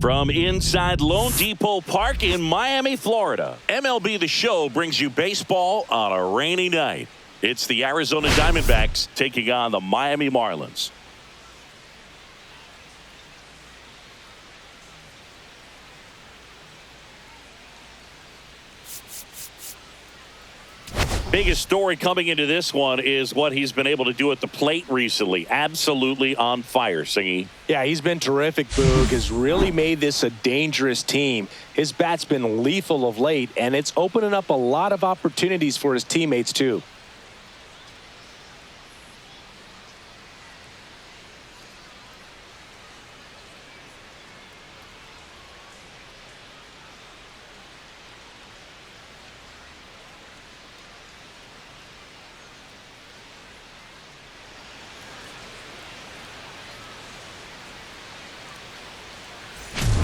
From inside Lone Depot Park in Miami, Florida, MLB The Show brings you baseball on a rainy night. It's the Arizona Diamondbacks taking on the Miami Marlins. Biggest story coming into this one is what he's been able to do at the plate recently. Absolutely on fire, Singy. Yeah, he's been terrific, Boog. Has really made this a dangerous team. His bat's been lethal of late, and it's opening up a lot of opportunities for his teammates, too.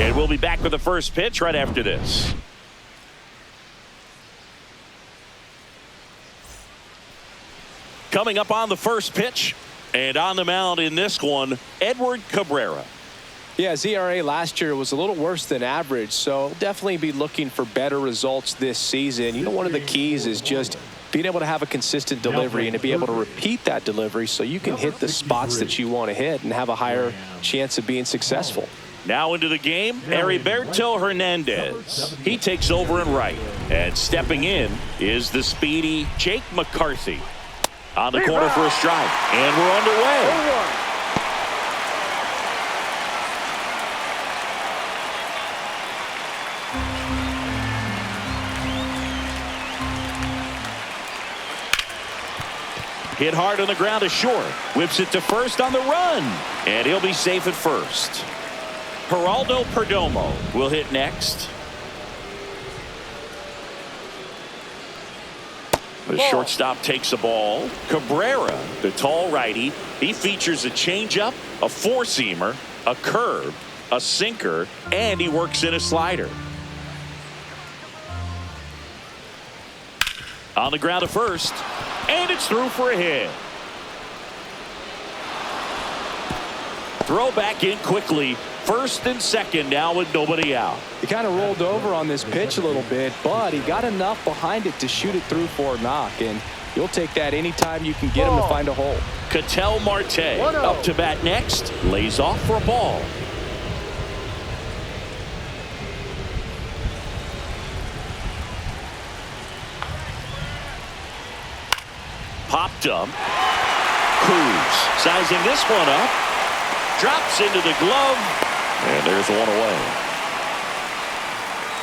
And we'll be back with the first pitch right after this. Coming up on the first pitch, and on the mound in this one, Edward Cabrera. Yeah, his ERA last year was a little worse than average, so definitely be looking for better results this season. You know, one of the keys is just being able to have a consistent delivery and to be able to repeat that delivery so you can hit the spots that you want to hit and have a higher chance of being successful. Now into the game, Heriberto Hernandez. He takes over in right. And stepping in is the speedy Jake McCarthy. On the corner for a strike. And we're underway. Hit hard on the ground to short. Whips it to first on the run. And he'll be safe at first. Geraldo Perdomo will hit next. The shortstop takes the ball. Cabrera, the tall righty, he features a changeup, a four-seamer, a curve, a sinker, and he works in a slider. On the ground to first, and it's through for a hit. Throw back in quickly. First and second now with nobody out. He kind of rolled over on this pitch a little bit, but he got enough behind it to shoot it through for a knock, and you'll take that anytime you can get him to find a hole. Ketel Marte up to bat next, lays off for a ball. Popped up. Cruz sizing this one up. Drops into the glove. And there's one away.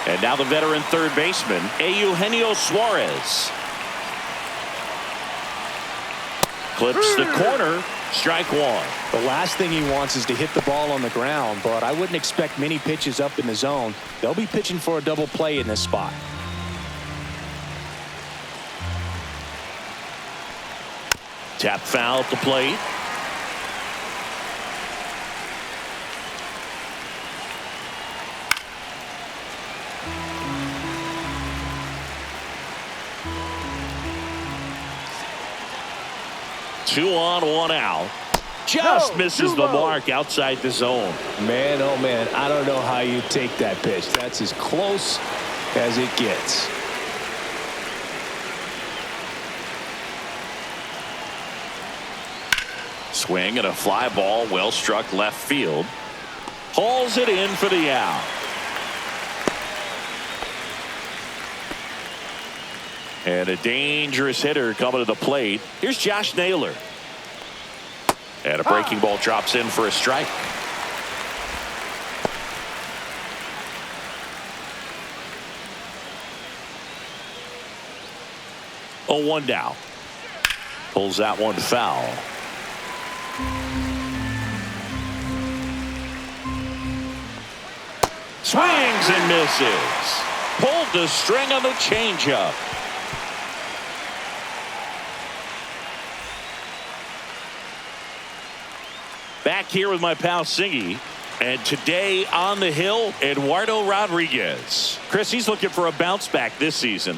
And now the veteran third baseman, Eugenio Suarez. Clips the corner. Strike one. The last thing he wants is to hit the ball on the ground, but I wouldn't expect many pitches up in the zone. They'll be pitching for a double play in this spot. Tap foul at the plate. Two on, one out. Just misses the mark outside the zone. Man, oh man, I don't know how you take that pitch. That's as close as it gets. Swing and a fly ball, well struck left field. Hauls it in for the out. And a dangerous hitter coming to the plate. Here's Josh Naylor. And a breaking ball drops in for a strike. Oh, 1 down. Pulls that one foul. Swings and misses. Pulled the string on the changeup. Back here with my pal Singy. And today on the hill, Eduardo Rodriguez. Chris, he's looking for a bounce back this season.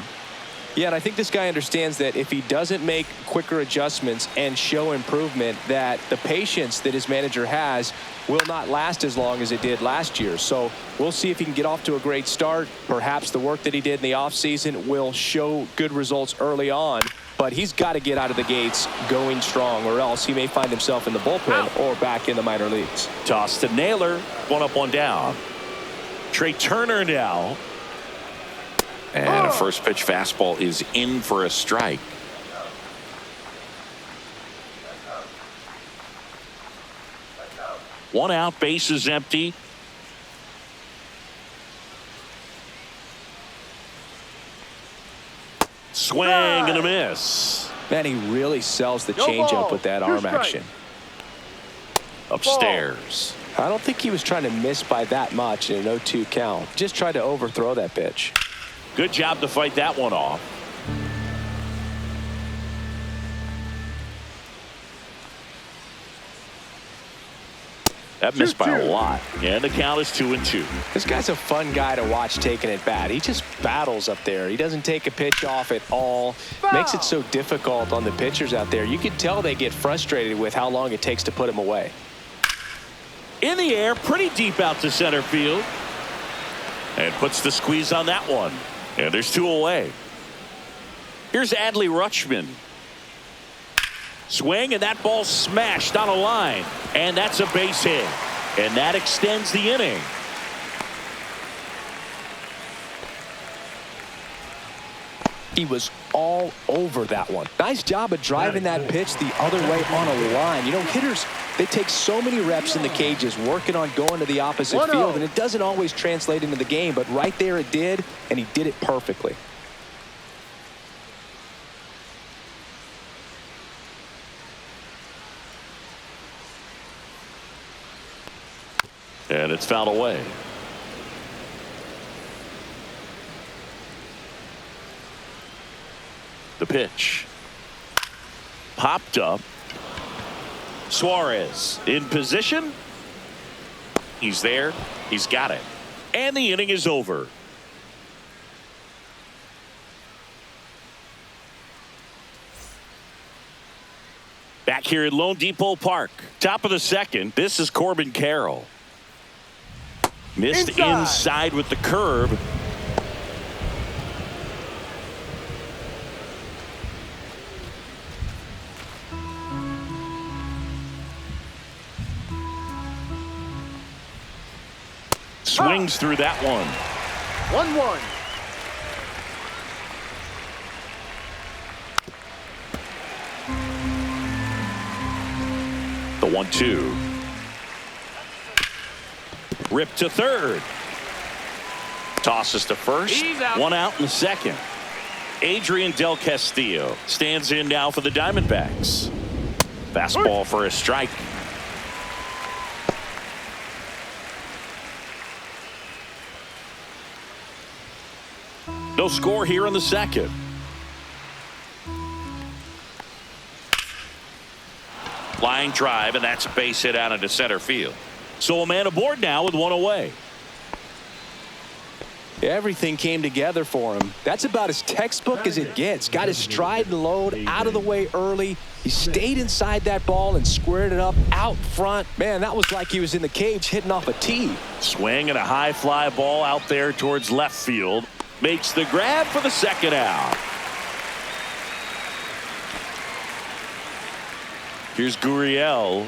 Yeah, and I think this guy understands that if he doesn't make quicker adjustments and show improvement, that the patience that his manager has will not last as long as it did last year. So we'll see if he can get off to a great start. Perhaps the work that he did in the offseason will show good results early on. But he's got to get out of the gates going strong, or else he may find himself in the bullpen or back in the minor leagues. Toss to Naylor. One up, one down. Trey Turner now. And a first pitch fastball is in for a strike. One out, base is empty. Swing and a miss. Man, he really sells the changeup with that arm action. Upstairs. I don't think he was trying to miss by that much in an 0-2 count. Just tried to overthrow that pitch. Good job to fight that one off. That missed by a lot. And the count is 2-2. This guy's a fun guy to watch taking at bat. He just battles up there. He doesn't take a pitch off at all. Makes it so difficult on the pitchers out there. You can tell they get frustrated with how long it takes to put him away. In the air, pretty deep out to center field. And puts the squeeze on that one. And there's two away. Here's Adley Rutschman. Swing, and that ball smashed on a line. And that's a base hit. And that extends the inning. He was all over that one. Nice job of driving that pitch the other way on a line. You know, hitters, they take so many reps in the cages working on going to the opposite field, and it doesn't always translate into the game, but right there it did, and he did it perfectly. And it's fouled away. The pitch. Popped up. Suarez in position. He's there. He's got it. And the inning is over. Back here at Lone Depot Park. Top of the second. This is Corbin Carroll. Missed inside with the curve. Swings through that one. 1-1. The 1-2. Ripped to third. Tosses to first. One out in the second. Adrian Del Castillo stands in now for the Diamondbacks. Fastball for a strike. No score here in the second. Line drive, and that's a base hit out into center field. So a man aboard now with one away. Everything came together for him. That's about as textbook as it gets. Got his stride and load out of the way early. He stayed inside that ball and squared it up out front. Man, that was like he was in the cage hitting off a tee. Swing and a high fly ball out there towards left field. Makes the grab for the second out. Here's Gurriel.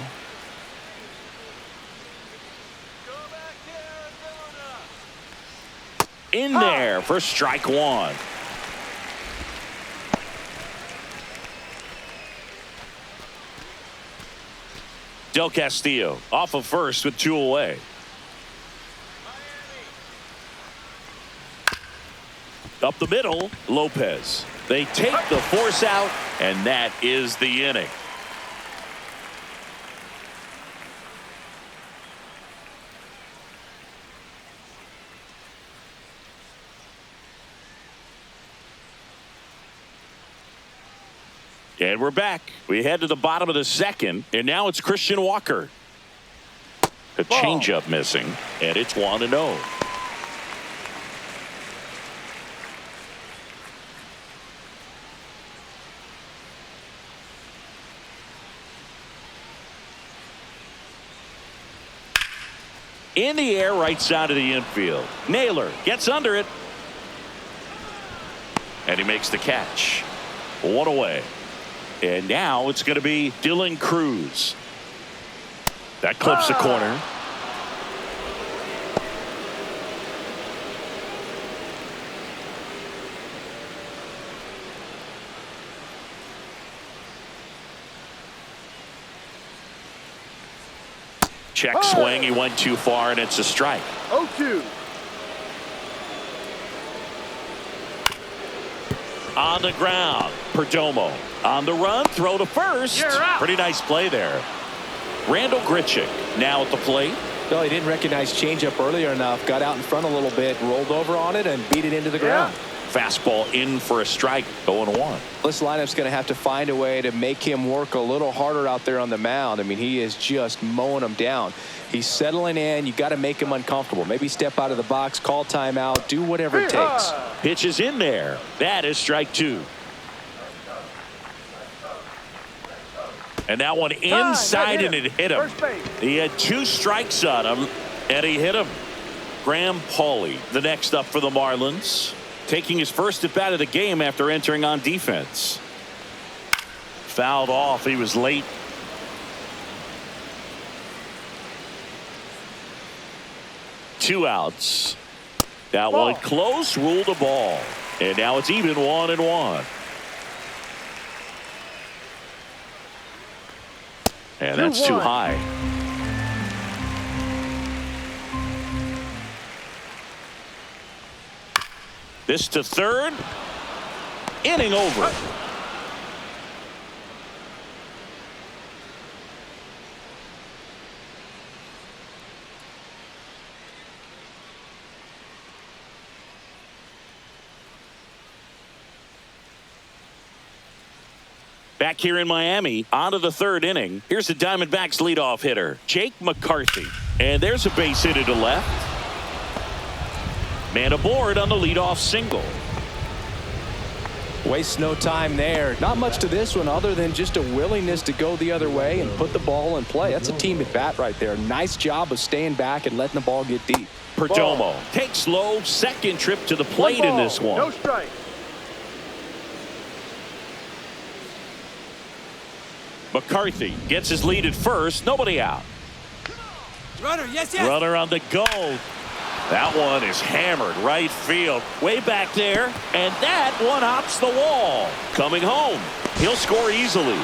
In there for strike one. Del Castillo off of first with two away. Up the middle, Lopez. They take the force out, and that is the inning. And we're back. We head to the bottom of the second, and now it's Christian Walker. A changeup missing, and it's 1-0. In the air, right side of the infield. Naylor gets under it. And he makes the catch. One away. And now it's going to be Dylan Cruz. That clips the corner. Check swing. He went too far, and it's a strike. 0-2. On the ground, Perdomo. On the run, throw to first. Pretty nice play there. Randall Grichuk now at the plate. Well, he didn't recognize changeup earlier enough. Got out in front a little bit, rolled over on it, and beat it into the ground. Fastball in for a strike, 0-1. This lineup's going to have to find a way to make him work a little harder out there on the mound. I mean, he is just mowing them down. He's settling in. You got to make him uncomfortable. Maybe step out of the box, call timeout, do whatever it takes. Pitch is in there. That is strike 2. And that one inside, and it hit him. He had 2 strikes on him, and he hit him. Graham Pauley, the next up for the Marlins, taking his first at bat of the game after entering on defense. Fouled off. He was late. Two outs. That one close, ruled a ball. And now it's even 1-1. And that's too high. This to third. Inning over. Back here in Miami, on to the third inning. Here's the Diamondbacks leadoff hitter, Jake McCarthy. And there's a base hit to left. Man aboard on the leadoff single. Wastes no time there. Not much to this one other than just a willingness to go the other way and put the ball in play. That's a team at bat right there. Nice job of staying back and letting the ball get deep. Perdomo takes low, second trip to the plate in this one. No strike. McCarthy gets his lead at first. Nobody out. Runner, yes. Runner on the go. That one is hammered right field. Way back there. And that one hops the wall. Coming home. He'll score easily.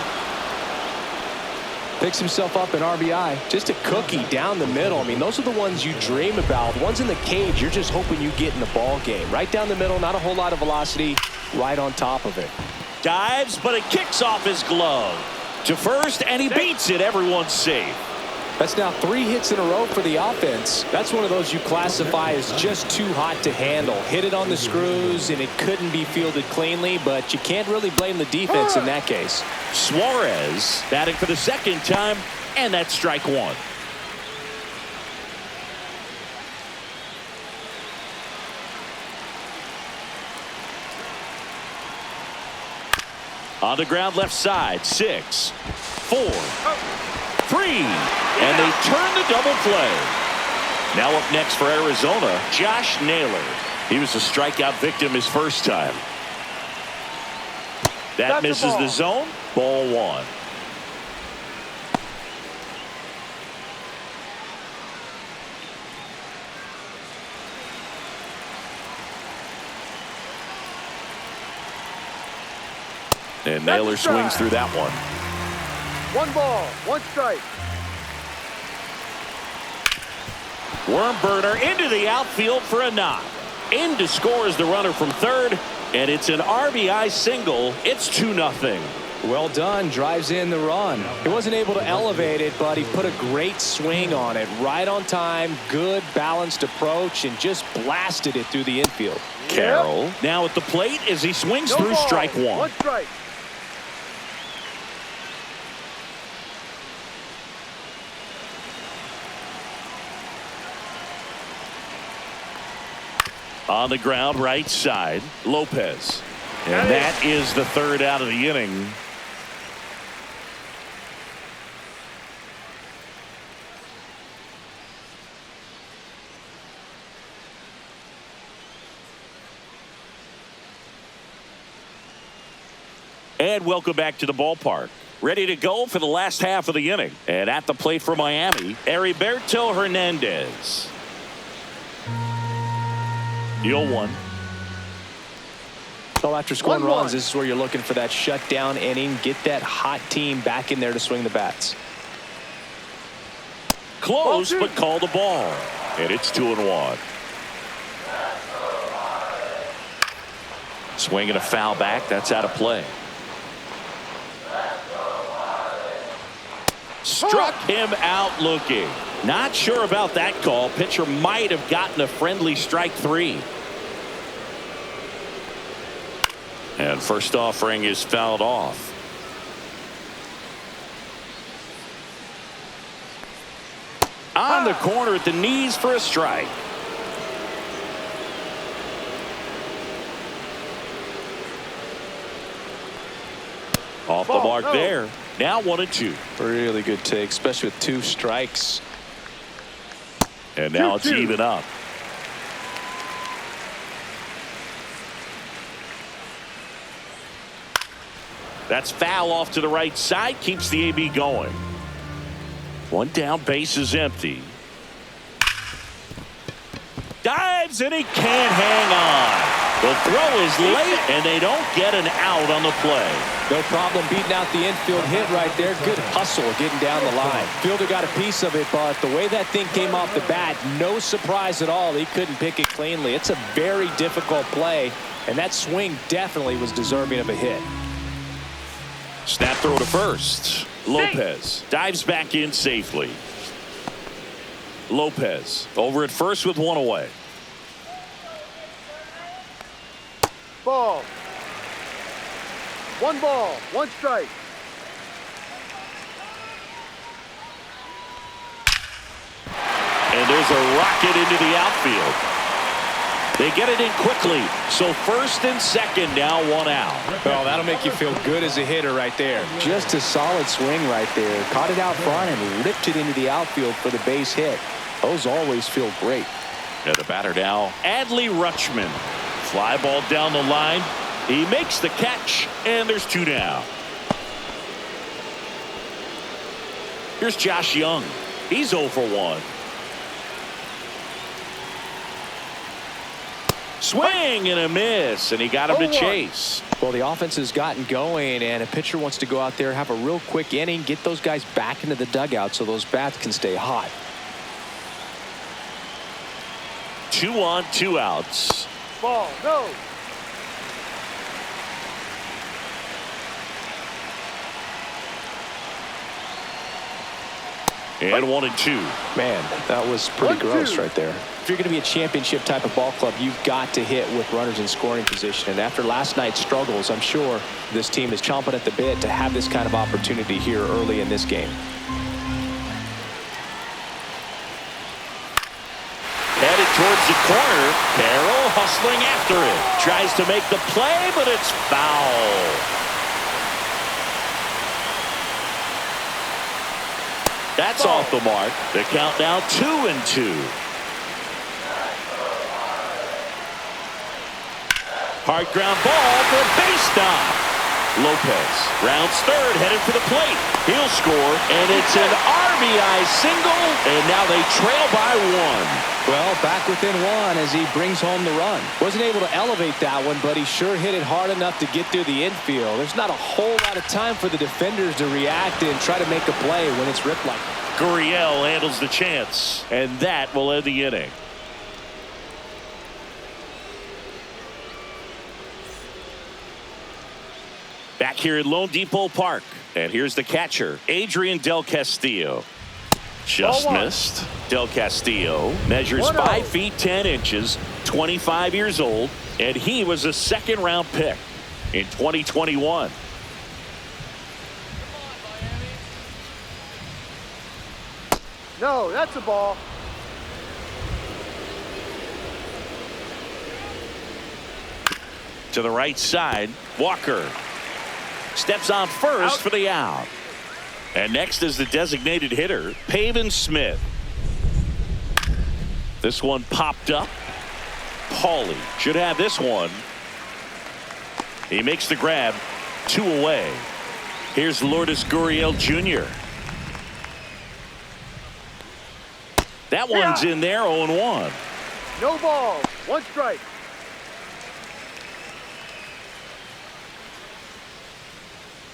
Picks himself up an RBI. Just a cookie down the middle. I mean, those are the ones you dream about. The ones in the cage, you're just hoping you get in the ball game. Right down the middle, not a whole lot of velocity. Right on top of it. Dives, but it kicks off his glove. To first, and he beats it. Everyone's safe. That's now 3 hits in a row for the offense. That's one of those you classify as just too hot to handle. Hit it on the screws, and it couldn't be fielded cleanly, but you can't really blame the defense in that case. Suarez batting for the second time, and that's strike 1. On the ground left side, 6, 4, 3, and they turn the double play. Now up next for Arizona, Josh Naylor. He was a strikeout victim his first time. That misses the zone. Ball 1. And Naylor swings through that one. 1 ball, 1 strike. Worm burner into the outfield for a knock. In to score is the runner from third, and it's an RBI single. It's 2-0. Well done. Drives in the run. He wasn't able to elevate it, but he put a great swing on it. Right on time, good balanced approach, and just blasted it through the infield. Carroll now at the plate as he swings through strike 1. 1 strike. On the ground, right side, Lopez. And that is the third out of the inning. And welcome back to the ballpark. Ready to go for the last half of the inning. And at the plate for Miami, Heriberto Hernandez. The 0-1. So after scoring runs, this is where you're looking for that shutdown inning. Get that hot team back in there to swing the bats. Close, but call the ball. And it's 2-1. Swinging a foul back. That's out of play. Struck him out looking. Not sure about that call. Pitcher might have gotten a friendly strike 3. And first offering is fouled off. On the corner at the knees for a strike. Off the mark there. Now 1-2. Really good take, especially with 2 strikes. And now it's even up. That's foul off to the right side. Keeps the AB going. 1 down, base is empty. Dives and he can't hang on. The throw is late and they don't get an out on the play. No problem beating out the infield hit right there. Good hustle getting down the line. Fielder got a piece of it, but the way that thing came off the bat, no surprise at all. He couldn't pick it cleanly. It's a very difficult play, and that swing definitely was deserving of a hit. Snap throw to first. Lopez dives back in safely. Lopez over at first with 1 away. Ball. 1 ball, 1 strike. And there's a rocket into the outfield. They get it in quickly. So first and second, now 1 out. Well, that'll make you feel good as a hitter right there. Just a solid swing right there. Caught it out front and ripped it into the outfield for the base hit. Those always feel great. And the batter now, Adley Rutschman. Fly ball down the line. He makes the catch, and there's 2 down. Here's Josh Young. He's 0 for 1. Swing and a miss, and he got him to chase. Well, the offense has gotten going, and a pitcher wants to go out there, have a real quick inning, get those guys back into the dugout so those bats can stay hot. 2 on, 2 outs. Ball, no. And 1-2. Man, that was pretty gross right there. If you're going to be a championship type of ball club, you've got to hit with runners in scoring position. And after last night's struggles, I'm sure this team is chomping at the bit to have this kind of opportunity here early in this game. Headed towards the corner. Carroll hustling after it. Tries to make the play, but it's foul. That's off the mark. The count now 2-2. Hard ground ball for a base stop. Lopez rounds third, headed for the plate. He'll score, and it's an RBI single, and now they trail by 1. Well, back within 1 as he brings home the run. Wasn't able to elevate that one, but he sure hit it hard enough to get through the infield. There's not a whole lot of time for the defenders to react and try to make a play when it's ripped like that. Gurriel handles the chance, and that will end the inning. Back here at Lone Depot Park, and here's the catcher, Adrian Del Castillo. Just missed. Del Castillo measures 5 feet 10 inches, 25 years old, and he was a second-round pick in 2021. No, that's a ball. To the right side, Walker steps on first for the out. And next is the designated hitter, Pavin Smith. This one popped up. Paulie should have this one. He makes the grab. 2 away. Here's Lourdes Gurriel Jr. That one's in there, 0-1. No balls. 1 strike.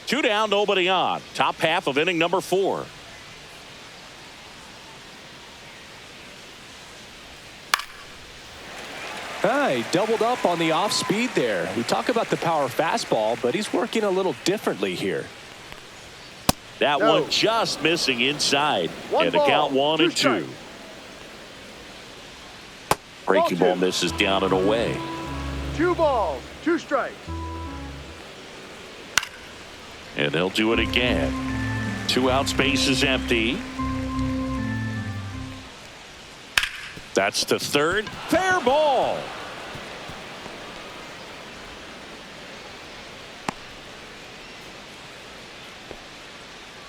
Two down, nobody on. Top half of inning number 4. He doubled up on the off speed there. We talk about the power fastball, but he's working a little differently here. That one just missing inside. One and the ball, count 1 and 2. strikes. Breaking ball two. misses down and away. 2 balls. 2 strikes. And they'll do it again. 2 outs, base is empty. That's to third. Fair ball.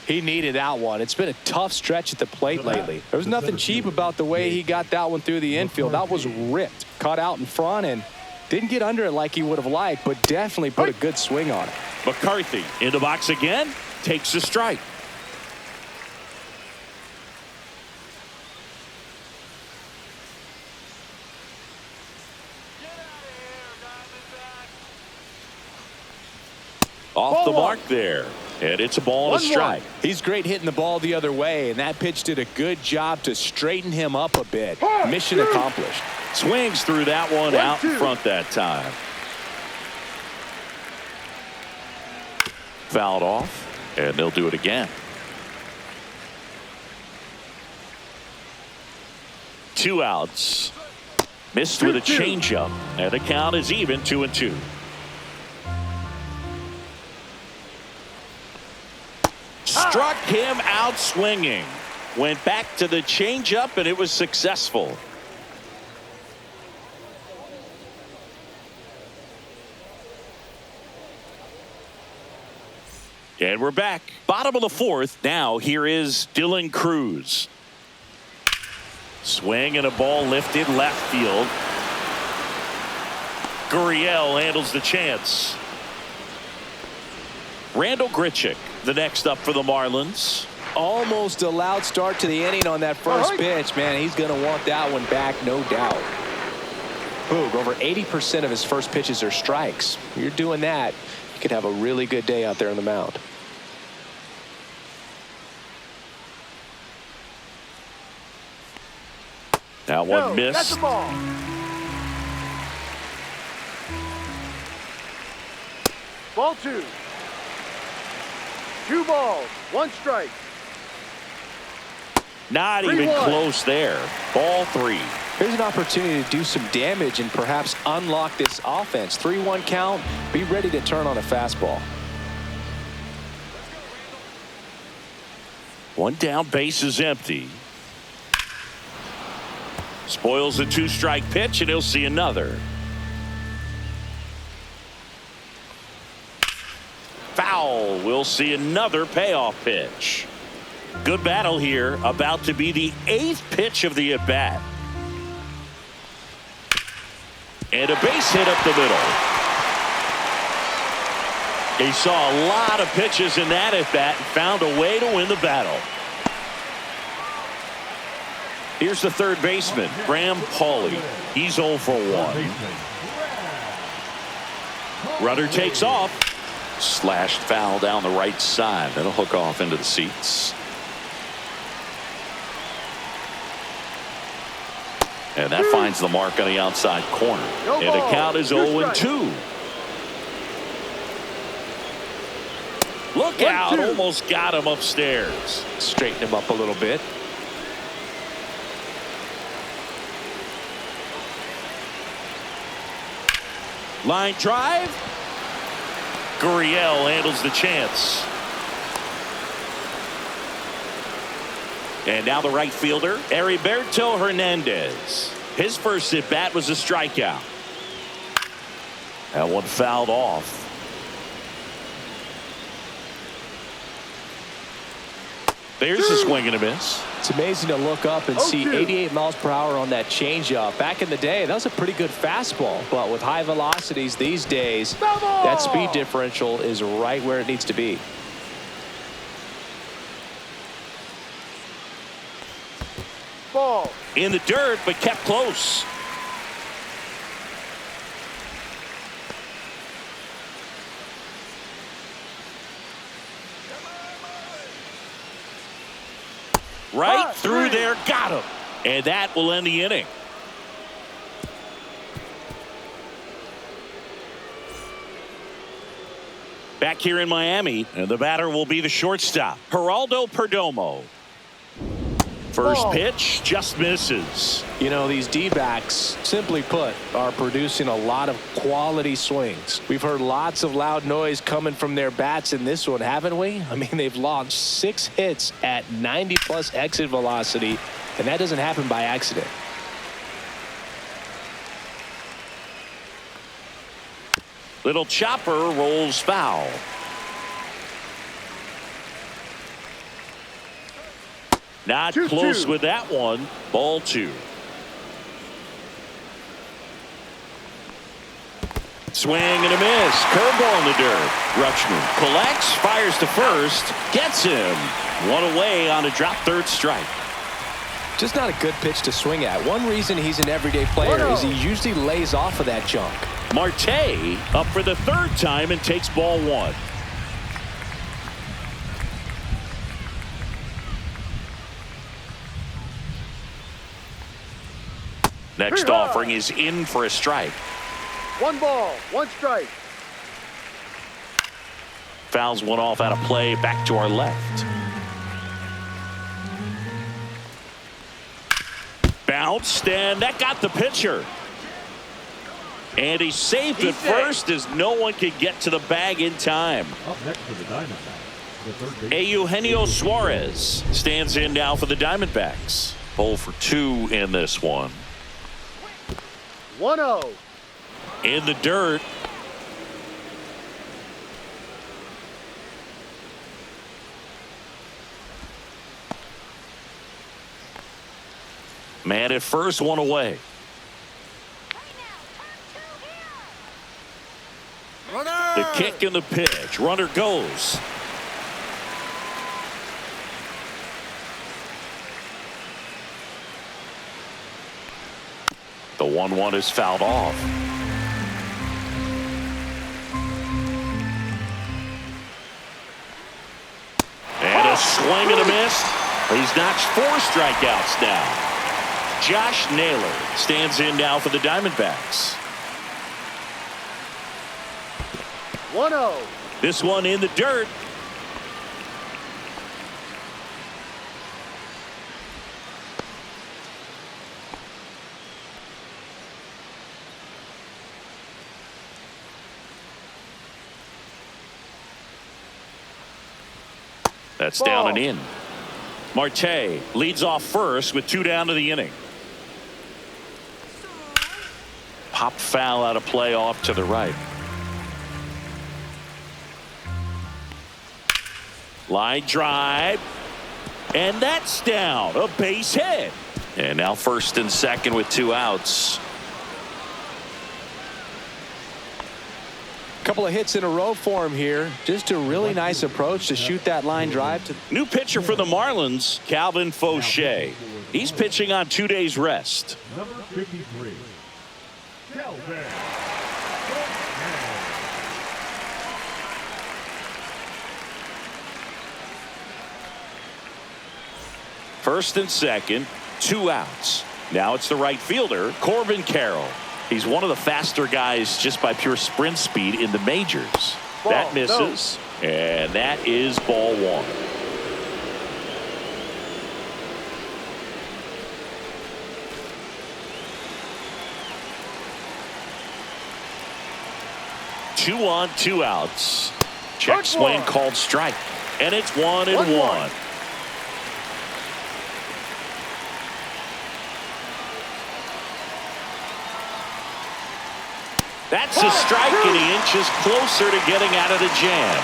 He needed that one. It's been a tough stretch at the plate lately. There was nothing cheap about the way he got that one through the infield. That was ripped. Caught out in front and didn't get under it like he would have liked, but definitely put a good swing on it. McCarthy in the box again. Takes the strike. Off the mark there. And it's a ball and a strike. He's great hitting the ball the other way, and that pitch did a good job to straighten him up a bit. Mission accomplished. Swings through that one out in front that time. Fouled off, and they'll do it again. 2 outs. Missed with a changeup, and the count is even 2 and 2. Struck him out swinging. Went back to the changeup, and it was successful. And we're back. Bottom of the 4th. Now here is Dylan Cruz. Swing and a ball lifted left field. Gurriel handles the chance. Randall Grichuk, the next up for the Marlins. Almost a loud start to the inning on that first pitch. Man, he's going to want that one back, no doubt. Boog, over 80% of his first pitches are strikes. You're doing that, you could have a really good day out there on the mound. That one missed. That's a ball. Ball 2. 2 balls. 1 strike. Not even 3-1. close there. Ball 3. Here's an opportunity to do some damage and perhaps unlock this offense. 3-1 count. Be ready to turn on a fastball. 1 down, base is empty. Spoils the 2-strike pitch, and he'll see another. Foul. We'll see another payoff pitch. Good battle here. About to be the 8th pitch of the at-bat. And a base hit up the middle. He saw a lot of pitches in that at-bat and found a way to win the battle. Here's the third baseman, Graham Pauley. He's 0 for 1. Runner takes off. Slashed foul down the right side. That'll hook off into the seats. And that finds the mark on the outside corner. And the count is 0-2. Look out. Almost got him upstairs. Straighten him up a little bit. Line drive. Gurriel handles the chance. And now the right fielder, Heriberto Hernandez. His first at bat was a strikeout. That one fouled off. There's a swing and a miss. It's amazing to look up and see 88 miles per hour on that changeup. Back in the day, that was a pretty good fastball. But with high velocities these days, that speed differential is right where it needs to be. Ball. In the dirt, but kept close. Right through there, got him. And that will end the inning. Back here in Miami, and the batter will be the shortstop, Geraldo Perdomo. First pitch just misses. You know, these D-backs, simply put, are producing a lot of quality swings. We've heard lots of loud noise coming from their bats in this one, haven't we? I mean, they've launched 6 hits at 90+ exit velocity, and that doesn't happen by accident. Little chopper rolls foul. Not close with that one. Ball 2. Swing and a miss. Curveball in the dirt. Rutschman collects, fires to first, gets him. One away on a drop third strike. Just not a good pitch to swing at. One reason he's an everyday player is he usually lays off of that junk. Marte up for the 3rd time and takes ball 1. Next offering is in for a strike. 1 ball, 1 strike. Fouls one off out of play, back to our left. Bounced, and that got the pitcher. And he saved it first as no one could get to the bag in time. Up next for the Diamondbacks. Eugenio Suarez stands in now for the Diamondbacks. 0 for 2 in this one. 1-0. In the dirt. Man at first, 1 away. Runner! The kick and the pitch. Runner goes. The 1-1 is fouled off. And a swing and a miss. He's notched 4 strikeouts now. Josh Naylor stands in now for the Diamondbacks. 1-0. This one in the dirt. That's down and in. Marte leads off first with 2 down to the inning. Pop foul out of play off to the right. Line drive. And that's down. A base hit. And now 1st and 2nd with 2 outs. Couple of hits in a row for him here. Just a really nice approach to shoot that line drive. New pitcher for the Marlins, Calvin Fauché. He's pitching on 2 days rest. Number 53. Calvin. First and 2nd, 2 outs. Now it's the right fielder, Corbin Carroll. He's one of the faster guys just by pure sprint speed in the majors. That misses, and that is ball 1. Two on, 2 outs. Check swing called strike, and it's 1-1. That's a strike, and he inches closer to getting out of the jam.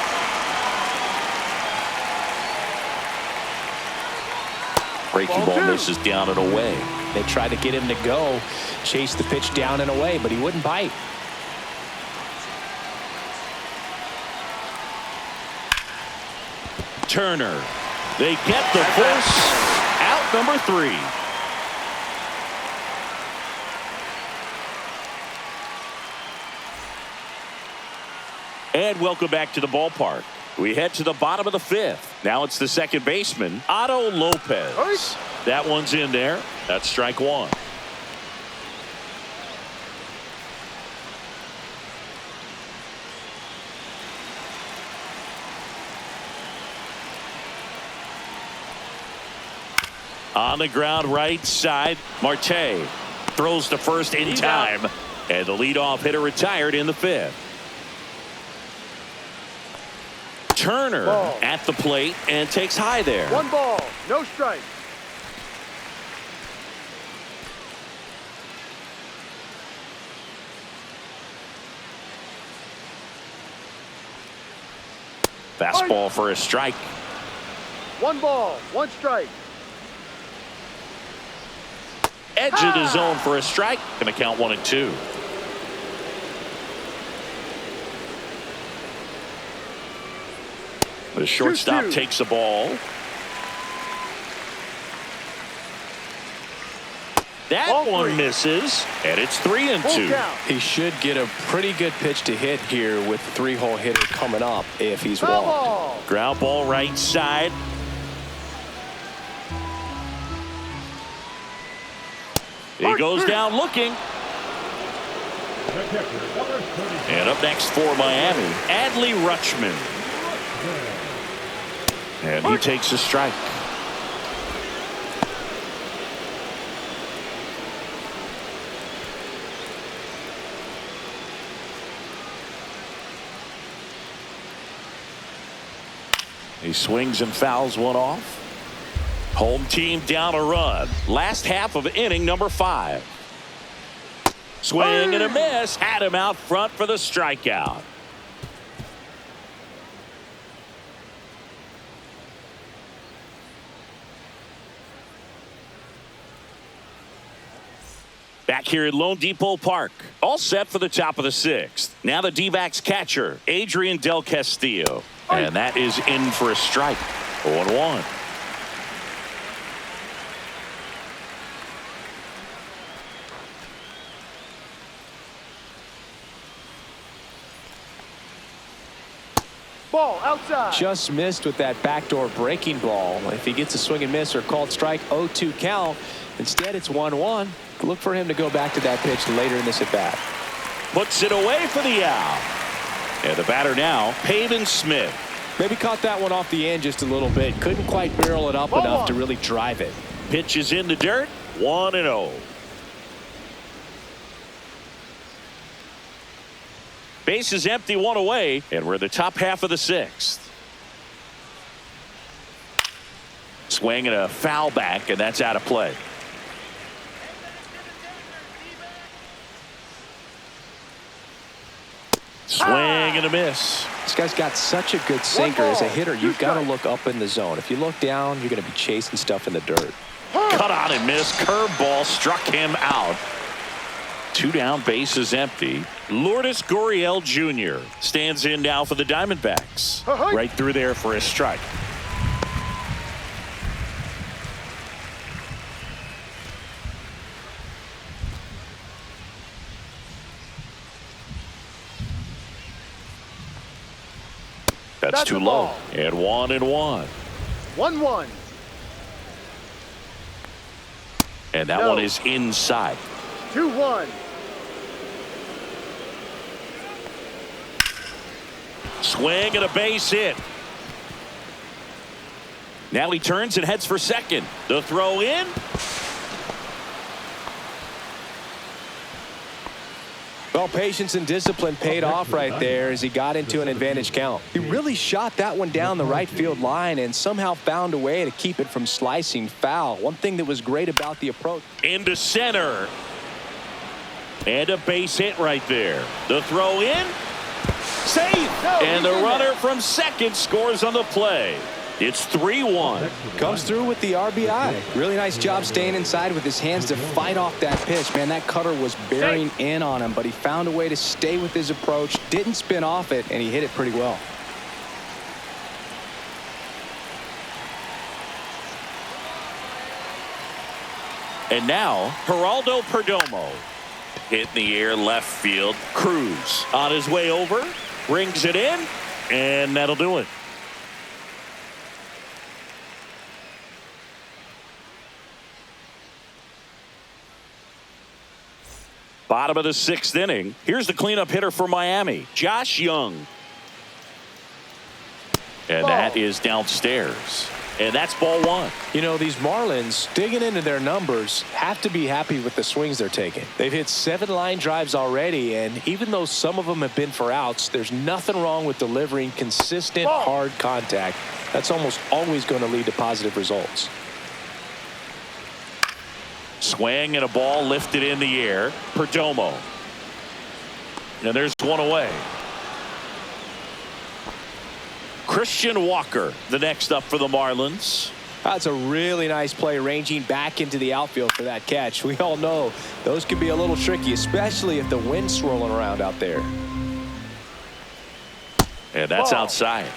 Breaking ball misses down and away. They tried to get him to go, chase the pitch down and away, but he wouldn't bite. Turner. They get the first out, number 3. And welcome back to the ballpark. We head to the bottom of the 5th. Now it's the second baseman, Otto Lopez. That one's in there. That's strike 1. On the ground right side, Marte throws to first in time. And the leadoff hitter retired in the 5th. Turner at the plate and takes high there. 1 ball, no strike. Fastball for a strike. 1 ball, 1 strike. Edge of the zone for a strike. Going to count 1 and 2. The shortstop 2-2. takes the ball. That Ball one 3. misses, and it's 3 and 2. Full count. He should get a pretty good pitch to hit here with the 3-hole hitter coming up if he's Foul walked. ball. Ground ball right side. He goes down looking. The catcher, number 30. And up next for Miami, Adley Rutschman. And he takes a strike. He swings and fouls one off. Home team down a run. Last half of inning number 5. Swing and a miss. Had him out front for the strikeout. Back here at Lone Depot Park. All set for the top of the 6th. Now the D-backs catcher, Adrian Del Castillo. And that is in for a strike. 0-1. Ball outside. Just missed with that backdoor breaking ball. If he gets a swing and miss or called strike, 0-2 count. Instead, it's 1-1. Look for him to go back to that pitch later in this at bat. Puts it away for the out. And the batter now, Pavin Smith. Maybe caught that one off the end just a little bit. Couldn't quite barrel it up enough to really drive it. Pitch is in the dirt. 1-0. Base is empty, 1 away, and we're in the top half of the 6th. Swing and a foul back, and that's out of play. Swing and a miss. This guy's got such a good sinker. As a hitter, you've got to look up in the zone. If you look down, you're going to be chasing stuff in the dirt. Cut on and miss. Curveball struck him out. 2 down, base is empty. Lourdes Gurriel Jr. stands in now for the Diamondbacks. Right through there for a strike. That's too low. And 1-1. 1-1. And that one is inside. 2-1. Swing and a base hit. Now he turns and heads for second. The throw in. Well, patience and discipline paid off right there as he got into an advantage count. He really shot that one down the right field line and somehow found a way to keep it from slicing foul. One thing that was great about the approach. Into center. And a base hit right there. The throw in. Safe. And the runner from second scores on the play. It's 3-1. Comes through with the RBI. Really nice job staying inside with his hands to fight off that pitch. Man, that cutter was bearing in on him, but he found a way to stay with his approach, didn't spin off it, and he hit it pretty well. And now, Geraldo Perdomo. Hit in the air left field. Cruz on his way over. Rings it in. And that'll do it. Bottom of the 6th inning. Here's the cleanup hitter for Miami, Josh Young. And that is downstairs. And that's ball 1. You know, these Marlins, digging into their numbers, have to be happy with the swings they're taking. They've hit 7 line drives already, and even though some of them have been for outs, there's nothing wrong with delivering consistent, hard contact. That's almost always going to lead to positive results. Swing and a ball lifted in the air. Perdomo. And there's one away. Christian Walker, the next up for the Marlins. That's a really nice play, ranging back into the outfield for that catch. We all know those can be a little tricky, especially if the wind's swirling around out there. And that's outside.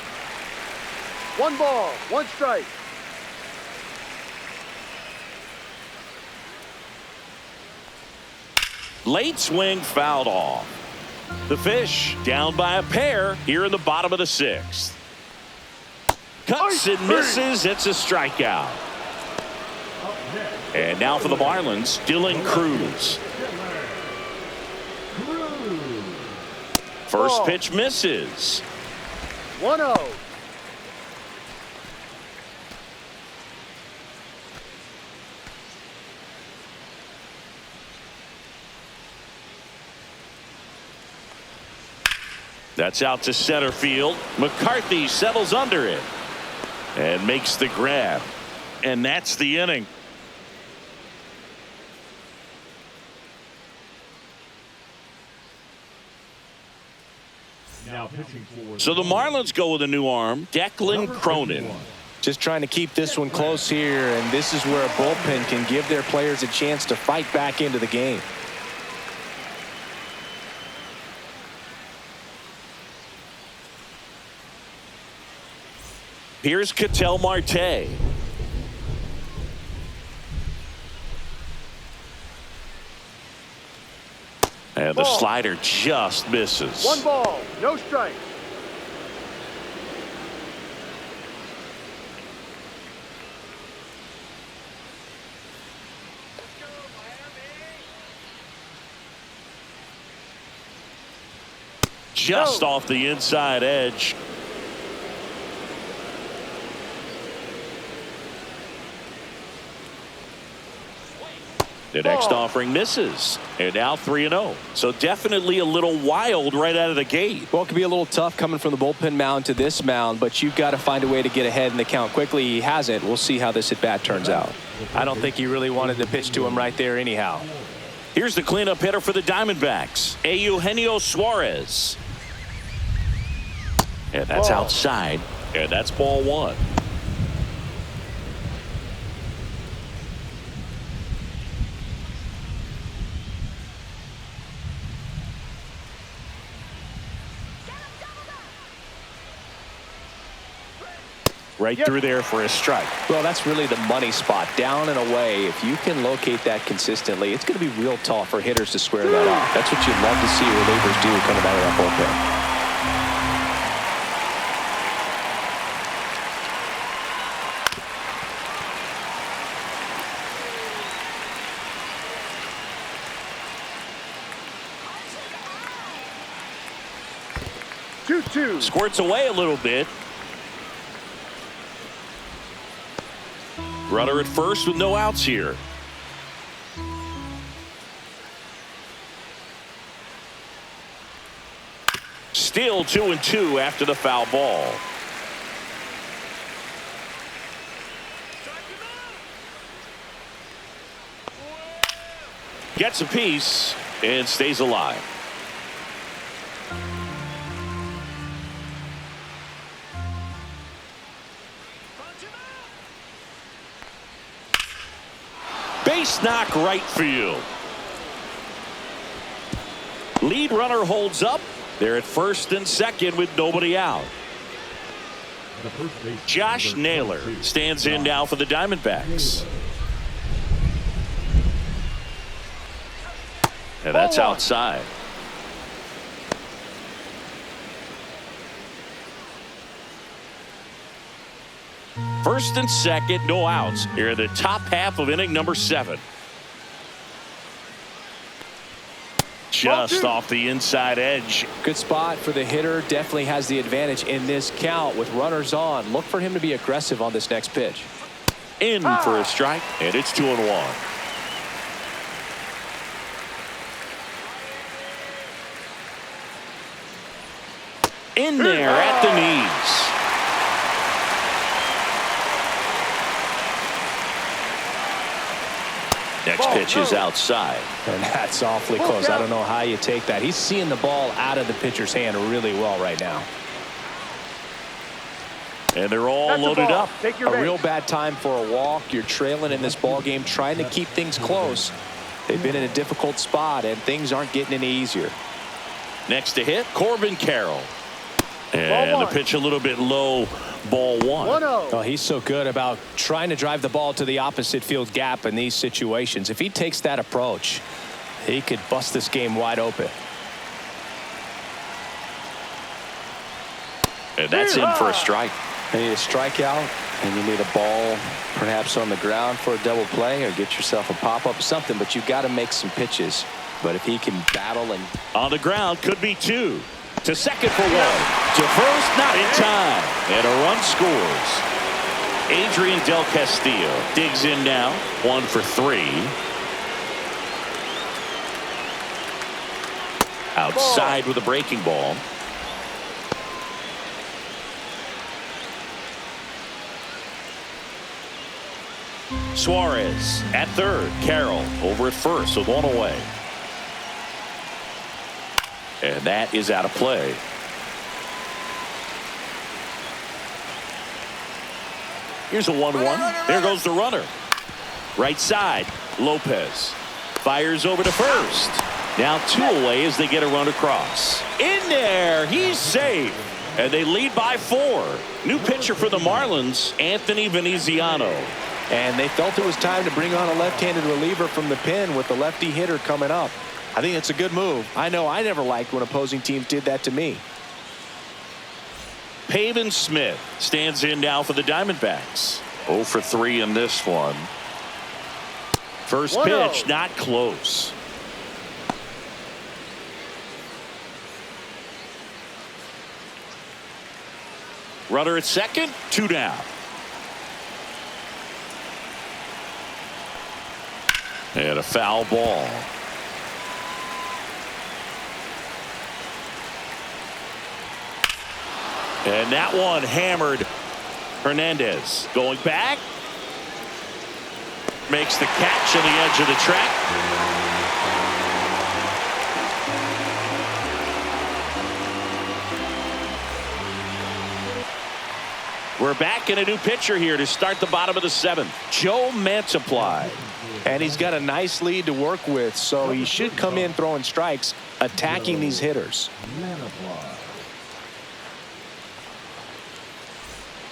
1 ball, 1 strike. Late swing fouled off. The Fish down by a pair here in the bottom of the 6th. Cuts and misses. It's a strikeout. And now for the Marlins, Dylan Cruz. First pitch misses. 1-0. That's out to center field. McCarthy settles under it and makes the grab. And that's the inning. Now pitching for So the Marlins go with a new arm, Declan Cronin. Just trying to keep this one close here, and this is where a bullpen can give their players a chance to fight back into the game. Here's Ketel Marte. And the slider just misses. 1 ball, no strike. Just off the inside edge. The next offering misses. And now 3-0. So definitely a little wild right out of the gate. Well, it can be a little tough coming from the bullpen mound to this mound, but you've got to find a way to get ahead in the count quickly. He hasn't. We'll see how this at-bat turns out. I don't think he really wanted to pitch to him right there anyhow. Here's the cleanup hitter for the Diamondbacks, Eugenio Suarez. And that's outside. And that's ball 1. Right through there for a strike. Well, that's really the money spot, down and away. If you can locate that consistently, it's going to be real tough for hitters to square that off. That's what you'd love to see relievers do coming out of that bullpen. 2-2. Squirts away a little bit. Runner at first with no outs here. Still 2-2 after the foul ball. Gets a piece and stays alive. Base knock right field. Lead runner holds up. They're at first and second with nobody out. Josh Naylor stands in now for the Diamondbacks. And that's outside. First and second, no outs. Here in the top half of inning number 7. Just off the inside edge. Good spot for the hitter. Definitely has the advantage in this count with runners on. Look for him to be aggressive on this next pitch. In for a strike, and it's 2-1. In there at the knees. Next pitch is outside. And that's awfully close. I don't know how you take that. He's seeing the ball out of the pitcher's hand really well right now. And they're all loaded up. A real bad time for a walk. You're trailing in this ball game, trying to keep things close. They've been in a difficult spot, and things aren't getting any easier. Next to hit, Corbin Carroll. And the pitch a little bit low, ball 1. Oh, he's so good about trying to drive the ball to the opposite field gap in these situations. If he takes that approach, he could bust this game wide open. And that's in for a strike. You need a strikeout, and you need a ball perhaps on the ground for a double play, or get yourself a pop-up, something, but you've got to make some pitches. But if he can battle and... On the ground, could be 2. To second for 1. To first, not in time. And a run scores. Adrian Del Castillo digs in now. 1 for 3. Outside with a breaking ball. Suarez at third. Carroll over at first with 1 away. And that is out of play. Here's a 1-1. There goes the runner. Right side, Lopez fires over to first. Now 2 away as they get a run across. In there, he's safe. And they lead by 4. New pitcher for the Marlins, Anthony Veneziano. And they felt it was time to bring on a left-handed reliever from the pen with the lefty hitter coming up. I think it's a good move. I know I never liked when opposing teams did that to me. Pavin Smith stands in now for the Diamondbacks. 0 for 3 in this one. First pitch, not close. Runner at second, 2 down. And a foul ball. And that one hammered. Hernandez going back. Makes the catch on the edge of the track. We're back in a new pitcher here to start the bottom of the 7th. Joe Mantiply. And he's got a nice lead to work with, so he should come in throwing strikes, attacking these hitters.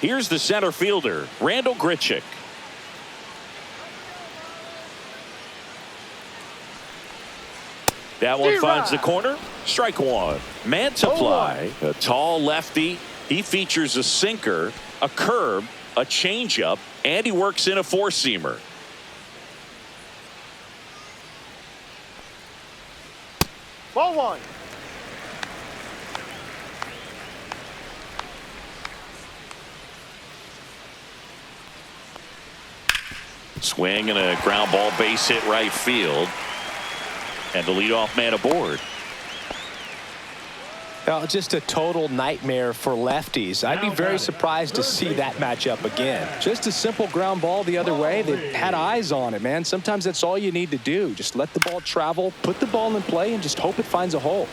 Here's the center fielder, Randall Grichuk. That one finds the corner. Strike 1. Mantiply, a tall lefty. He features a sinker, a curve, a changeup, and he works in a 4-seamer. Ball 1. Swing and a ground ball, base hit right field. And the leadoff man aboard. Just a total nightmare for lefties. I'd be very surprised to see that matchup again. Just a simple ground ball the other way. They had eyes on it, man. Sometimes that's all you need to do. Just let the ball travel, put the ball in play, and just hope it finds a hole.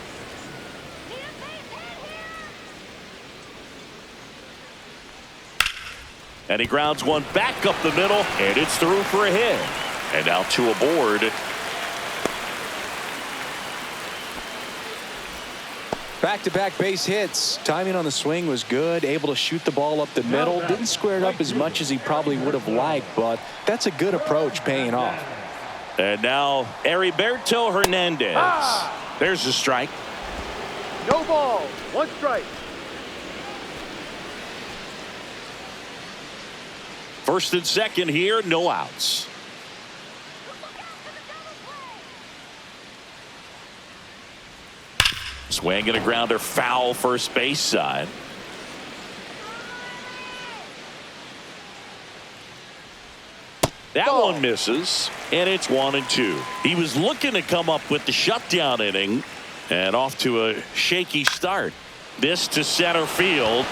And he grounds one back up the middle, and it's through for a hit. And now 2 aboard. Back-to-back base hits. Timing on the swing was good. Able to shoot the ball up the middle. Didn't square it up as much as he probably would have liked, but that's a good approach paying off. And now Heriberto Hernandez. There's the strike. No ball. 1 strike. First and second here, no outs. Swing and a grounder foul first base side. That one misses, and it's 1-2. He was looking to come up with the shutdown inning, and off to a shaky start. This to center field,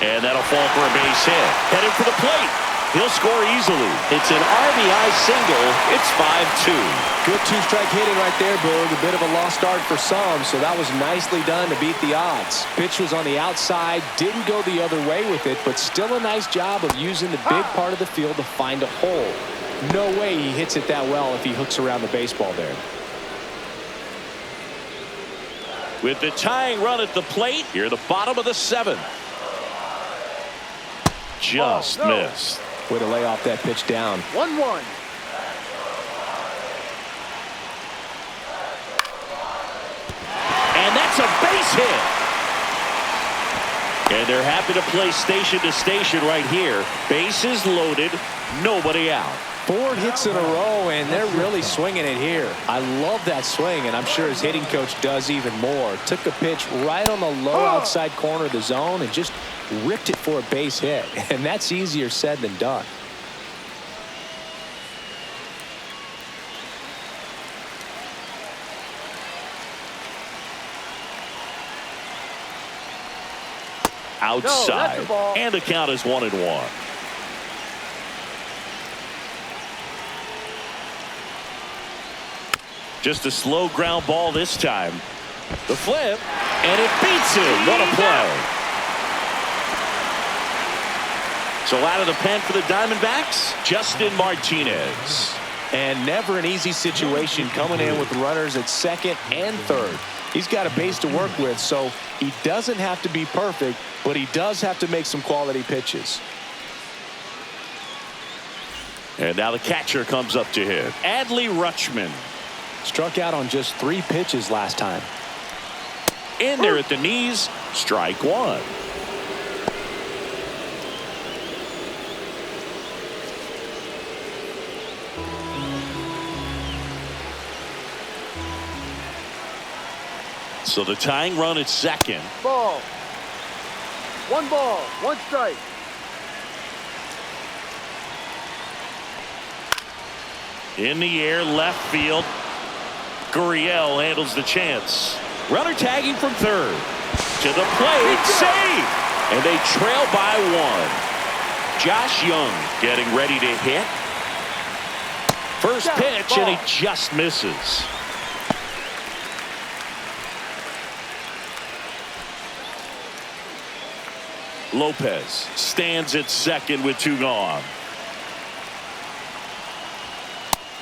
and that'll fall for a base hit. Headed for the plate. He'll score easily. It's an RBI single. It's 5-2. Good 2-strike hitting right there, Boog. A bit of a lost start for some, so that was nicely done to beat the odds. Pitch was on the outside, didn't go the other way with it, but still a nice job of using the big part of the field to find a hole. No way he hits it that well if he hooks around the baseball there. With the tying run at the plate, here the bottom of the 7th. Just missed. Way to lay off that pitch down. 1-1. And that's a base hit. And they're happy to play station to station right here. Bases loaded, nobody out. 4 hits in a row, and they're really swinging it here. I love that swing, and I'm sure his hitting coach does even more. Took a pitch right on the low outside corner of the zone and just ripped it for a base hit. And that's easier said than done. Outside, and the count is 1-1. Just a slow ground ball this time. The flip, and it beats him. What a play. So out of the pen for the Diamondbacks, Justin Martinez. And never an easy situation coming in with runners at second and third. He's got a base to work with, so he doesn't have to be perfect, but he does have to make some quality pitches. And now the catcher comes up to hit. Adley Rutschman. Struck out on just 3 pitches last time. In there at the knees, strike 1. So the tying run at second. Ball. 1 ball. 1 strike. In the air, left field. Gurriel handles the chance. Runner tagging from third. To the plate. Save! And they trail by 1. Josh Young getting ready to hit. First pitch, and he just misses. Lopez stands at second with 2 gone.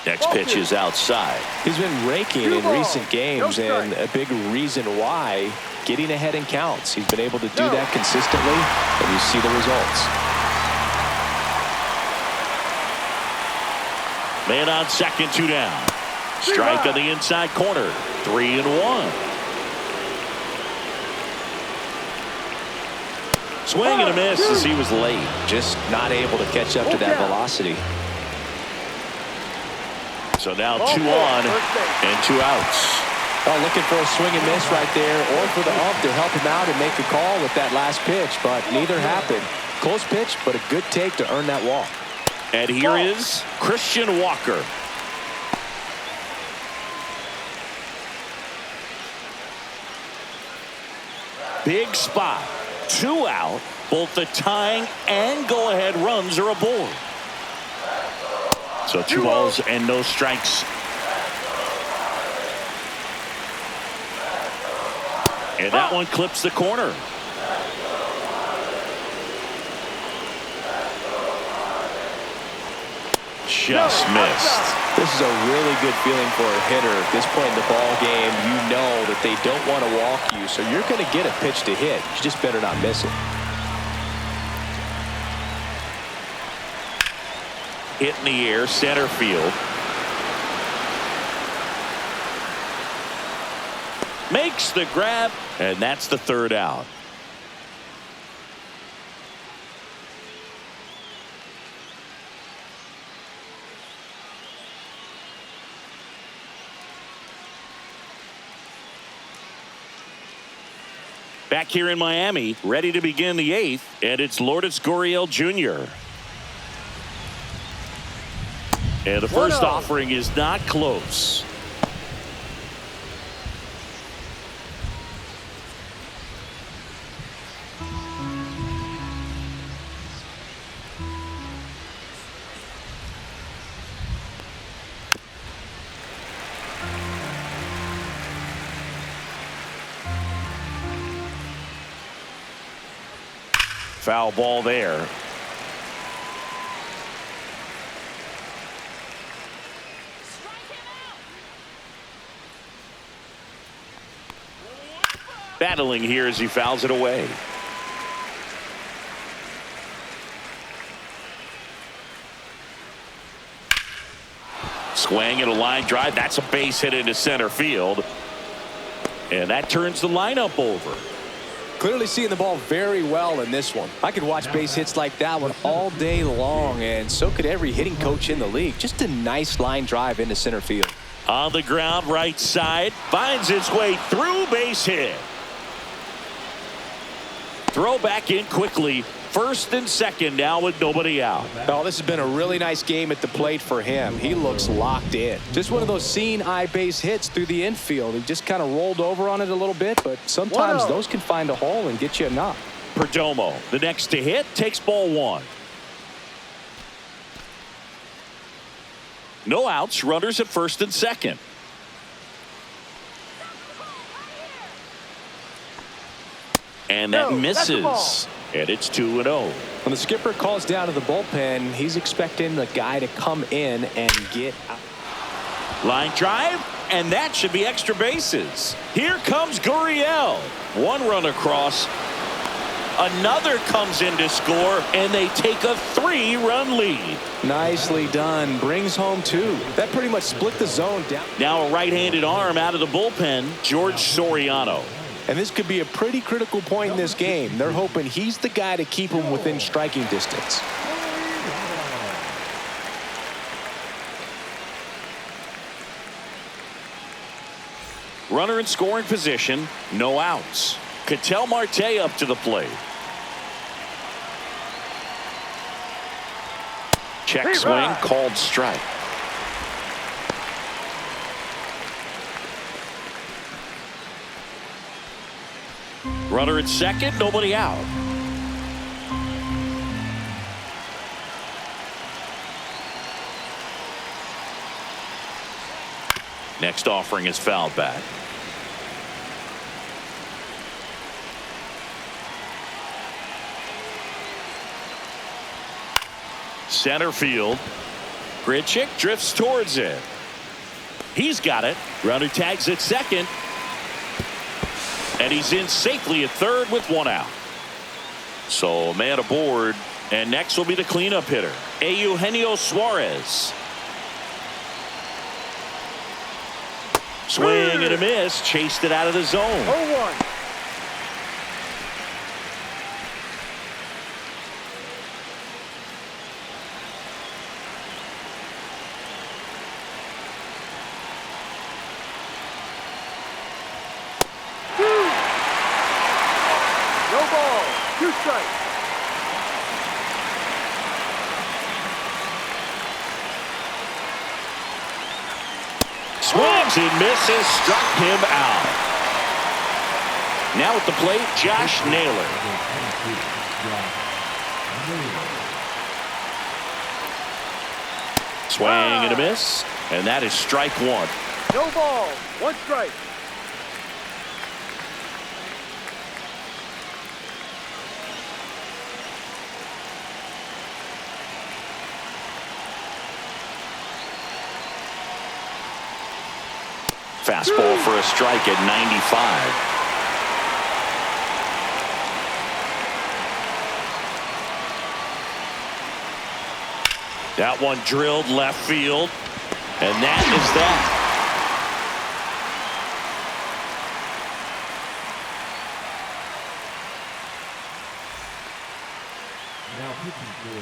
Next pitch is outside. He's been raking in recent games, and a big reason why, getting ahead in counts. He's been able to do that consistently, and you see the results. Man on second, 2 down. Strike on the inside corner. 3-1. Swing and a miss as he was late. Just not able to catch up to that velocity. So now 2 on and 2 outs. Oh, looking for a swing and miss right there, or for the ump to help him out and make a call with that last pitch, but neither happened. Close pitch, but a good take to earn that walk. And here is Christian Walker. Big spot. 2 out. Both the tying and go-ahead runs are aboard. So 2 balls and no strikes. And that one clips the corner. just missed. This is a really good feeling for a hitter at this point in the ball game. You know that they don't want to walk you, so you're going to get a pitch to hit. You just better not miss it. Hit in the air, center field. Makes the grab, and that's the third out. Back here in Miami, ready to begin the eighth, and it's Lourdes Gurriel Jr. And the first offering is not close. Foul ball there. Battling here as he fouls it away. Swing and a line drive. That's a base hit into center field. And that turns the lineup over. Clearly seeing the ball very well in this one. I could watch base hits like that one all day long, and so could every hitting coach in the league. Just a nice line drive into center field. On the ground, right side, finds its way through, base hit. Throw back in quickly. First and second now with nobody out. Oh, this has been a really nice game at the plate for him. He looks locked in. Just one of those seeing eye base hits through the infield. He just kind of rolled over on it a little bit, but sometimes those can find a hole and get you a knock. Perdomo, the next to hit, takes ball one. No outs, runners at first and second. And that misses. And it's 2-0. When the skipper calls down to the bullpen, he's expecting the guy to come in and get out. Line drive, and that should be extra bases. Here comes Gurriel. One run across. Another comes in to score, and they take a 3-run lead. Nicely done. Brings home 2. That pretty much split the zone down. Now a right-handed arm out of the bullpen, George Soriano. And this could be a pretty critical point in this game. They're hoping he's the guy to keep him within striking distance. Runner in scoring position, no outs. Ketel Marte up to the plate. Check swing, called strike. Runner at second, nobody out. Next offering is fouled back. Center field. Grichuk drifts towards it. He's got it. Runner tags at second. And he's in safely at third with one out. So man aboard. And next will be the cleanup hitter, Eugenio Suarez. Swing and a miss. Chased it out of the zone. 0-1. No ball. 2 strikes. Swings and misses. Struck him out. Now at the plate, Josh Naylor. Swing and a miss. And that is strike one. No ball. 1 strike. Fastball for a strike at 95. That one drilled left field, and that is that.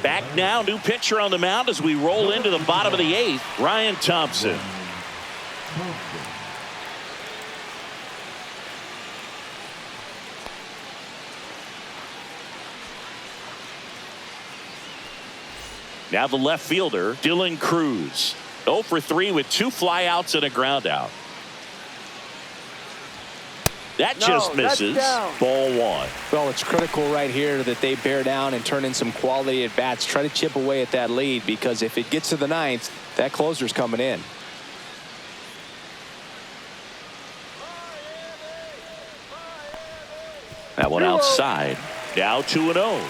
Back now, new pitcher on the mound as we roll into the bottom of the 8th, Ryan Thompson. Now the left fielder, Dylan Cruz. 0 for 3 with 2 flyouts and a ground out. That just misses. Ball 1. Well, it's critical right here that they bear down and turn in some quality at bats. Try to chip away at that lead, because if it gets to the 9th, that closer's coming in. That one outside. Now 2-0.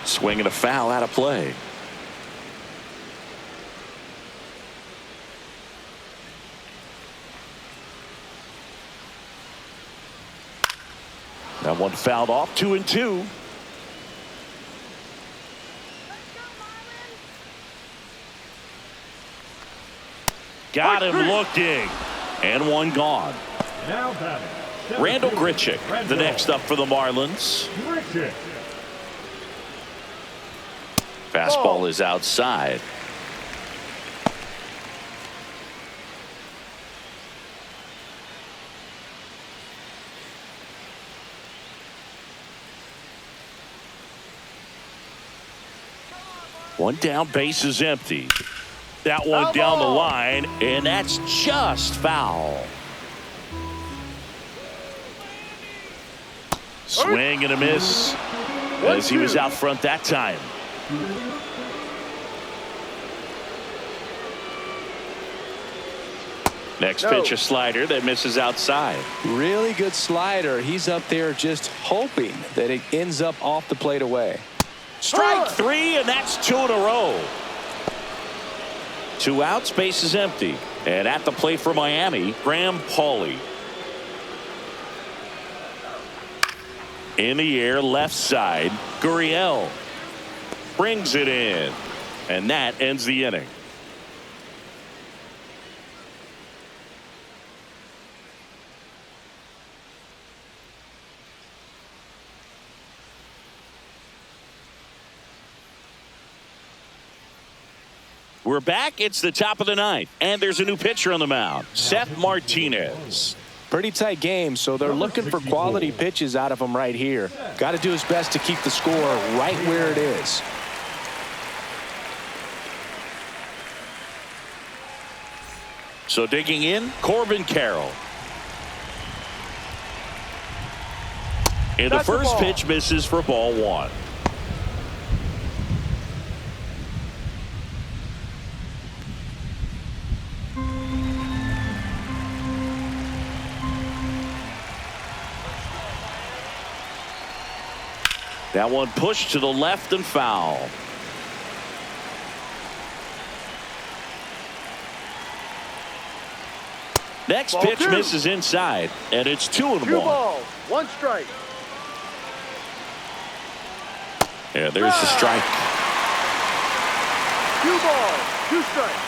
Swing and a foul out of play. That one fouled off. 2-2. Got him looking. And one gone. Now batting. Randall Grichuk, the next up for the Marlins. Grichuk. Fastball is outside. One down, base is empty. That one down the line, and that's just foul. Swing and a miss as he was out front that time. Next pitch, a slider that misses outside. Really good slider. He's up there just hoping that it ends up off the plate away. Strike 3, and that's 2 in a row. 2 outs, base is empty. And at the plate for Miami, Graham Pauley. In the air, left side, Gurriel brings it in, and that ends the inning. We're back. It's the top of the 9th, and there's a new pitcher on the mound, Seth Martinez. Pretty tight game, so they're looking for quality pitches out of him right here. Got to do his best to keep the score right where it is. So digging in, Corbin Carroll. And the first pitch misses for ball 1. That one pushed to the left and foul. Next pitch misses inside, and it's 2-1. 2 balls, 1 strike. Yeah, there's the strike. 2 balls, 2 strikes.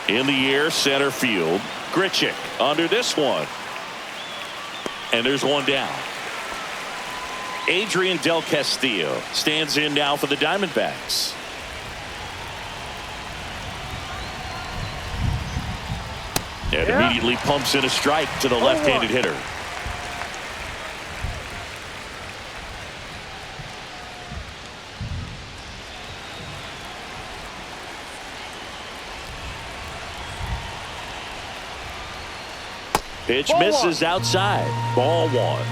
In the air, center field. Grichuk under this one. And there's one down. Adrian Del Castillo stands in now for the Diamondbacks. And immediately pumps in a strike to the left-handed hitter. Pitch misses outside. Ball 1.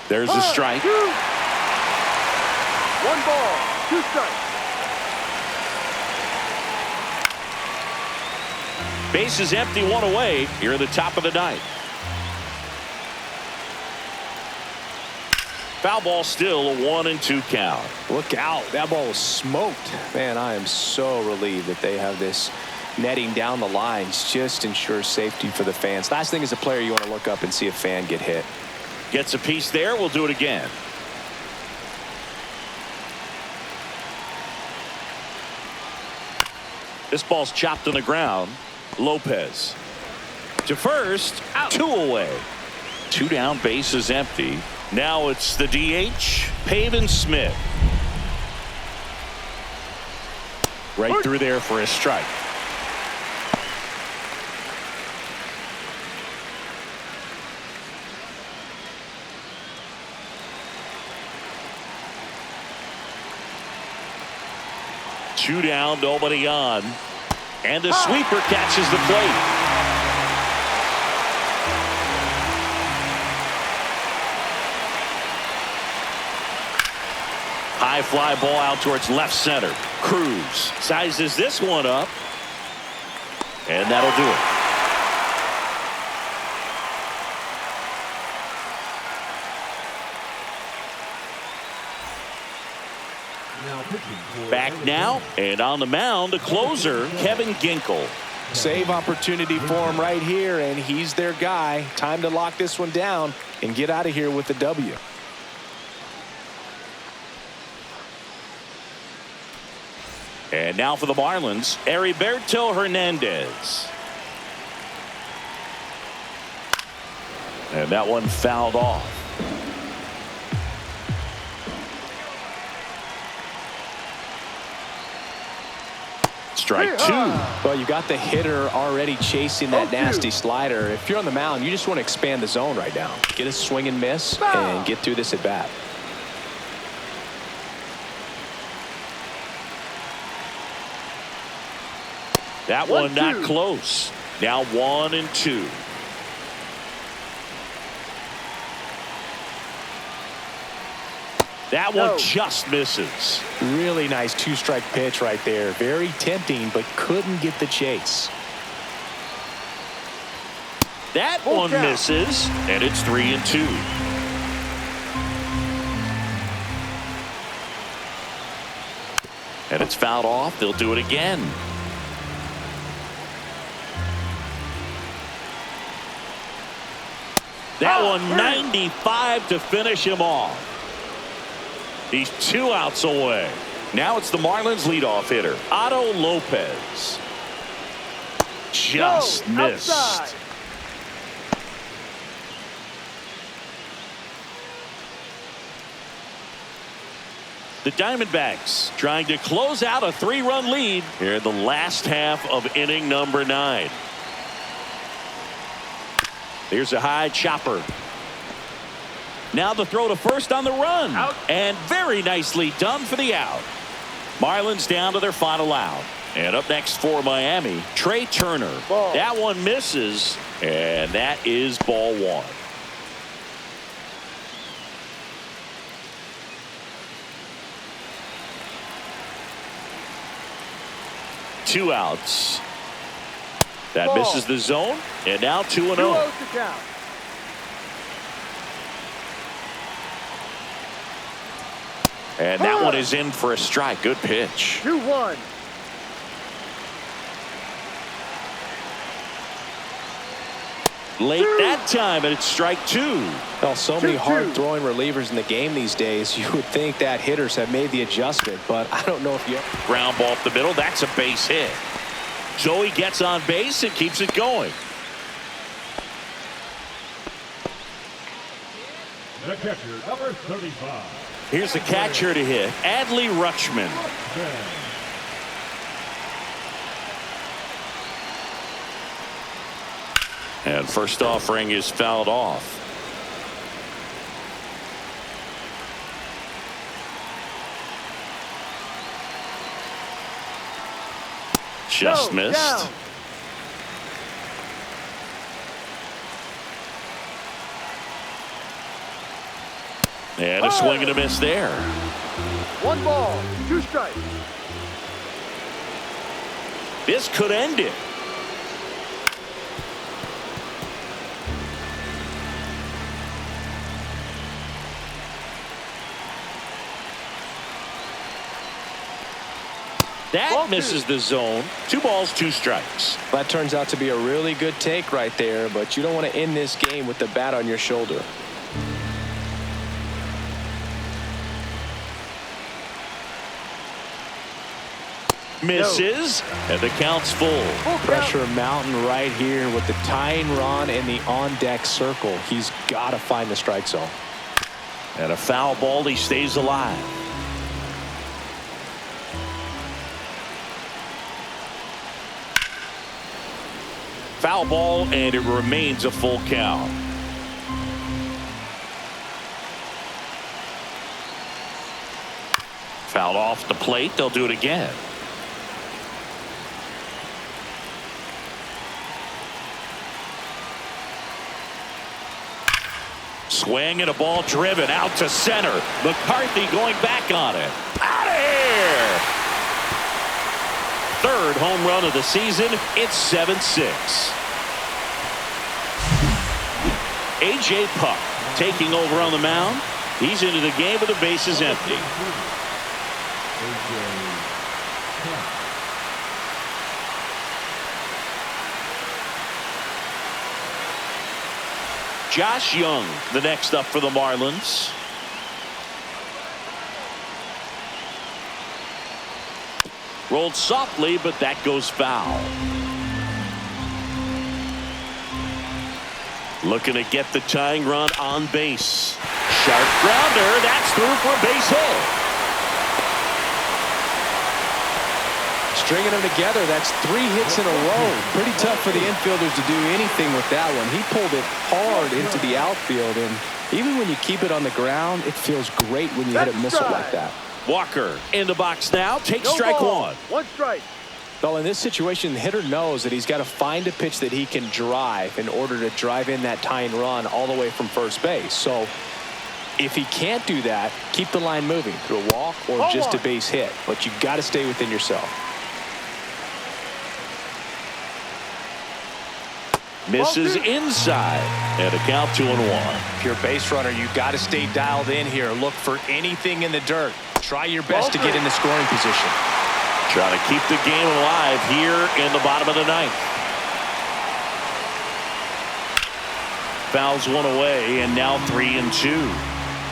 There's a strike. 1 ball, 2 strikes. Bases empty, one away here at the top of the ninth. Foul ball, still a 1-2 count. Look out. That ball was smoked. Man, I am so relieved that they have this netting down the lines. Just ensures safety for the fans. Last thing as a player, you want to look up and see a fan get hit. Gets a piece there. We'll do it again. This ball's chopped on the ground. Lopez to first, out. 2 away. 2 down, bases empty. Now it's the DH, Pavin Smith. Right through there for a strike. Two down, nobody on. And the sweeper catches the plate. High fly ball out towards left center. Cruz sizes this one up. And that'll do it. Back now, and on the mound, the closer, Kevin Ginkel. Save opportunity for him right here, and he's their guy. Time to lock this one down and get out of here with the W. And now for the Marlins, Heriberto Hernandez. And that one fouled off. Strike 2. Well, you got the hitter already chasing that nasty slider. If you're on the mound, you just want to expand the zone right now. Get a swing and miss and get through this at bat. That one not close. Now 1-2. That one just misses. Really nice 2-strike pitch right there. Very tempting, but couldn't get the chase. That one misses, and it's 3-2. And it's fouled off. They'll do it again. That one 95 to finish him off. He's 2 outs away. Now it's the Marlins leadoff hitter, Otto Lopez. Just missed. Outside. The Diamondbacks trying to close out a 3-run lead here in the last half of inning number 9. Here's a high chopper. Now the throw to first on the run. Out. And very nicely done for the out. Marlins down to their final out. And up next for Miami, Trey Turner. Ball. That one misses, and that is ball 1. Two outs. That Ball. misses the zone, and now 2-0. 2-0 to count. And that one is in for a strike. Good pitch. 2-1. Late that time, and it's strike 2. Well, so many 2-2. hard-throwing relievers in the game these days. You would think that hitters have made the adjustment, but I don't know if you... Ground ball up the middle. That's a base hit. Joey gets on base and keeps it going. The catcher, number 35. Here's the catcher to hit, Adley Rutschman. And first offering is fouled off. Just missed. Down. And a swing and a miss there. 1 ball, 2 strikes. This could end it. That misses the zone. 2 balls, 2 strikes. That turns out to be a really good take right there, but you don't want to end this game with the bat on your shoulder. Misses, and the count's full. Pressure mountain right here with the tying run in the on-deck circle. He's got to find the strike zone. And a foul ball, he stays alive. Foul ball, and it remains a full count. Fouled off the plate. They'll do it again. Swing and a ball driven out to center. McCarthy going back on it. Out of here! 3rd home run of the season. It's 7-6. A.J. Puck taking over on the mound. He's into the game with the bases empty. Josh Young, the next up for the Marlins. Rolled softly, but that goes foul. Looking to get the tying run on base. Sharp grounder. That's through for a base hit. Stringing them together, that's 3 hits in a row. Pretty tough for the infielders to do anything with that one. He pulled it hard into the outfield, and even when you keep it on the ground, it feels great when you hit a missile like that. Walker in the box now. Takes strike 1. 1 strike. Well, in this situation, the hitter knows that he's got to find a pitch that he can drive in order to drive in that tying run all the way from first base. So if he can't do that, keep the line moving through a walk or just a base hit. But you've got to stay within yourself. Misses inside, and a count 2-1. If you're a base runner, you've got to stay dialed in here. Look for anything in the dirt. Try your best to get in the scoring position. Trying to keep the game alive here in the bottom of the 9th. Fouls one away, and now 3-2.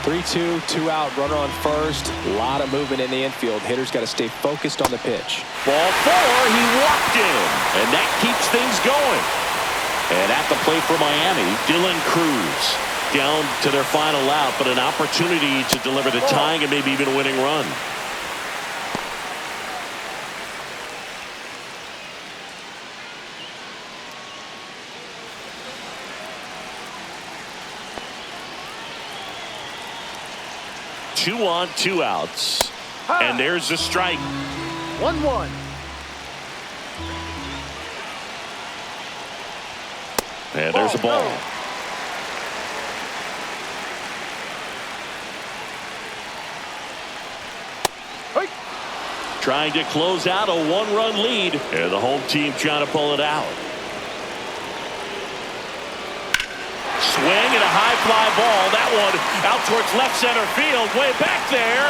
3-2, 2 out, runner on first. A lot of movement in the infield. Hitter's got to stay focused on the pitch. Ball 4, he walked in, and that keeps things going. And at the plate for Miami, Dylan Cruz down to their final out, but an opportunity to deliver the tying and maybe even a winning run. Two on, 2 outs. And there's a strike. 1-1. And there's a ball. Trying to close out a 1-run lead, and the home team trying to pull it out. Swing and a high fly ball. That one out towards left center field, way back there.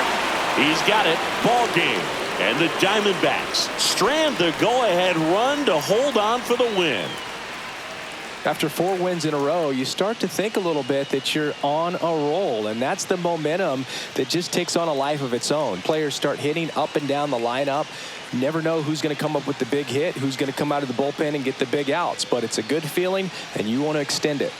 He's got it. Ball game. And the Diamondbacks strand the go-ahead run to hold on for the win. After 4 wins in a row, you start to think a little bit that you're on a roll, and that's the momentum that just takes on a life of its own. Players start hitting up and down the lineup. You never know who's going to come up with the big hit, who's going to come out of the bullpen and get the big outs, but it's a good feeling, and you want to extend it.